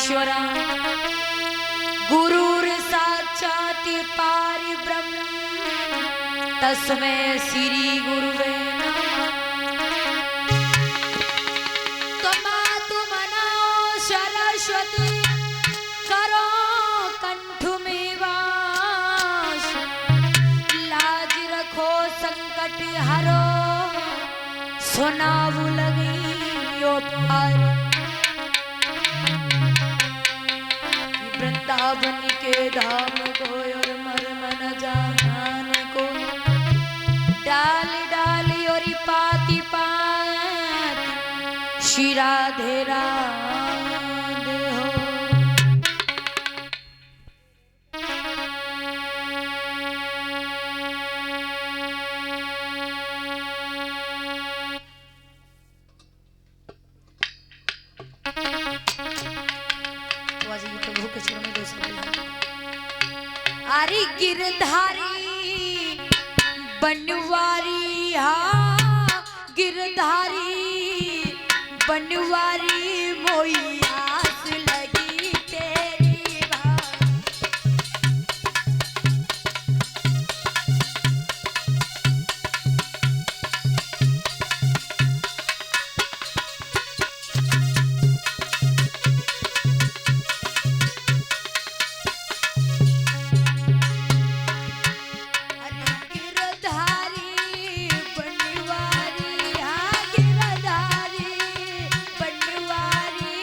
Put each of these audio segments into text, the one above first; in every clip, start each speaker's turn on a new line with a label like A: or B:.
A: परमेश्वरा गुरुर साक्षात् परब्रह्म तस्मै श्री गुरुवे नमः। तमातु मनो सरस्वती करो कंठ में वास, लाज रखो संकट हरो सुनाऊ लगी यो पार। वृंदावन के धाम को और मर्म न जान को, डाल डाल और पाती पात श्री राधे राधे हो। अरे गिरधारी बनवारी हाँ गिरधारी बनवारी मोई आस लगी तेरी बनवारी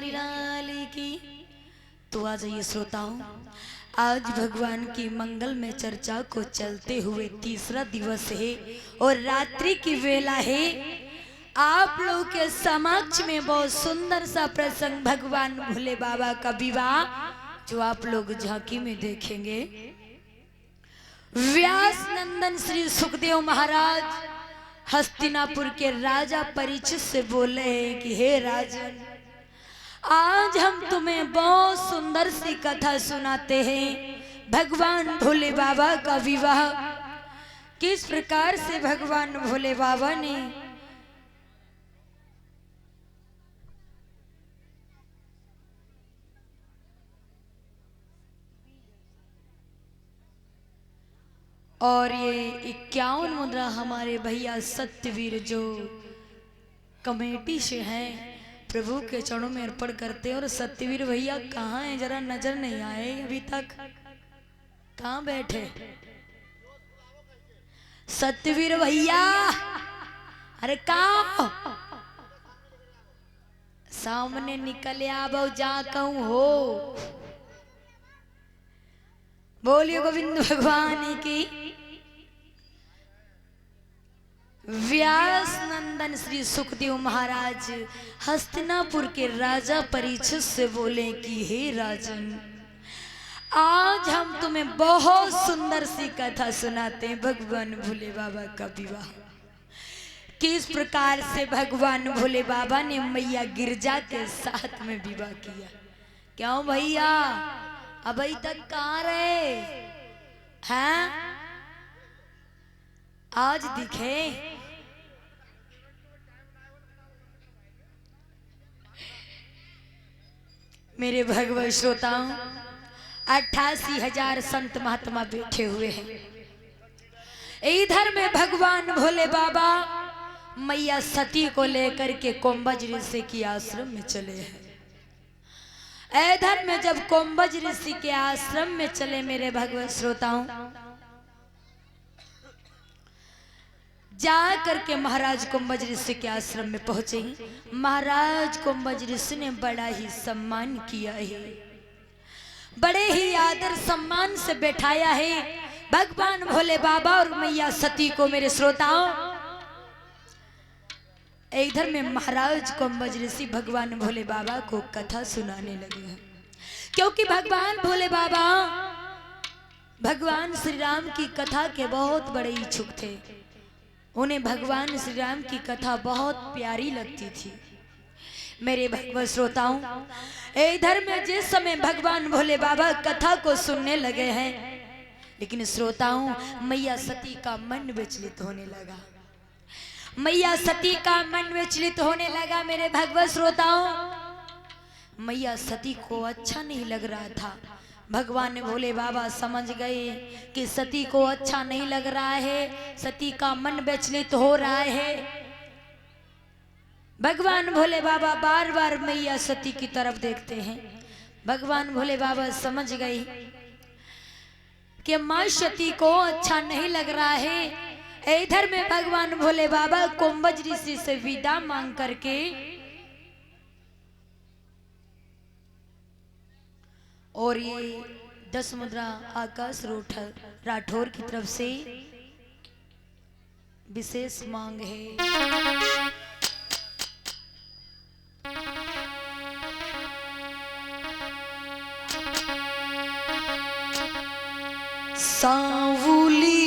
A: बिहारी लाल की। तो आ जाइए श्रोताओं, आज भगवान की मंगल में चर्चा को चलते हुए तीसरा दिवस है और रात्रि की वेला है। आप लोग के समक्ष में बहुत सुंदर सा प्रसंग भगवान भोले बाबा का विवाह जो आप लोग झांकी में देखेंगे। व्यास नंदन श्री सुखदेव महाराज हस्तिनापुर के राजा परीक्षित से बोले कि हे राजन, आज हम तुम्हें बहुत सुंदर सी कथा सुनाते हैं। भगवान भोले बाबा का विवाह किस प्रकार से भगवान भोले बाबा ने और ये 51 मुद्रा हमारे भैया सत्यवीर जो कमेटी से हैं प्रभु के चरणों में अर्पण करते हैं। और सत्यवीर भैया कहाँ हैं, जरा नजर नहीं आए अभी तक, कहाँ बैठे सत्यवीर भैया? अरे कहाँ सामने निकल आओ, जा कहूं हो। बोलिए गोविंद भगवान की। व्यास नंदन श्री सुखदेव महाराज हस्तिनापुर के राजा परीक्षित से बोले कि हे राजन, आज हम तुम्हें बहुत सुंदर सी कथा सुनाते हैं भगवान भोले बाबा का विवाह। किस प्रकार से भगवान भोले बाबा ने मैया गिरजा के साथ में विवाह किया। क्यों भैया अभी तक कहाँ रहे हैं? आज दिखे। मेरे भगवत श्रोताओं, 88,000 संत महात्मा बैठे हुए हैं। इधर में भगवान भोले बाबा मैया सती को लेकर के कोम्बज ऋषि के आश्रम में चले हैं। इधर में जब कोम्बज ऋषि के आश्रम में चले मेरे भगवत श्रोताओं, जा करके महाराज कोम्बज ऋषि के आश्रम में पहुंचे। महाराज कोम्बज ऋषि ने बड़ा ही सम्मान किया है, बड़े ही आदर सम्मान से बैठाया है भगवान भोले बाबा और मैया सती को। मेरे श्रोताओं, इधर में महाराज कोम्बज ऋषि भगवान भोले बाबा को कथा सुनाने लगे हैं, क्योंकि भगवान भोले बाबा भगवान श्री राम की कथा के बहुत बड़े इच्छुक थे। उन्हें भगवान श्री राम की कथा बहुत प्यारी लगती थी। मेरे भगवत श्रोताओं, इधर में जिस समय भगवान भोले बाबा कथा को सुनने लगे हैं, लेकिन श्रोताओं मैया सती का मन विचलित होने लगा। मैया सती का मन विचलित होने लगा। मेरे भगवत श्रोताओं, मैया सती को अच्छा नहीं लग रहा था। भगवान भोले बाबा समझ गए कि सती को अच्छा नहीं लग रहा है, सती का मन विचलित हो रहा है। भगवान भोले बाबा बार बार मैया सती की तरफ देखते हैं। भगवान भोले बाबा समझ गए कि मां सती को अच्छा नहीं लग रहा है। इधर में भगवान भोले बाबा कोम्बज ऋषि से विदा मांग करके और ये 10 मुद्रा आकाश राठौर की तरफ से विशेष मांग है। सांवुली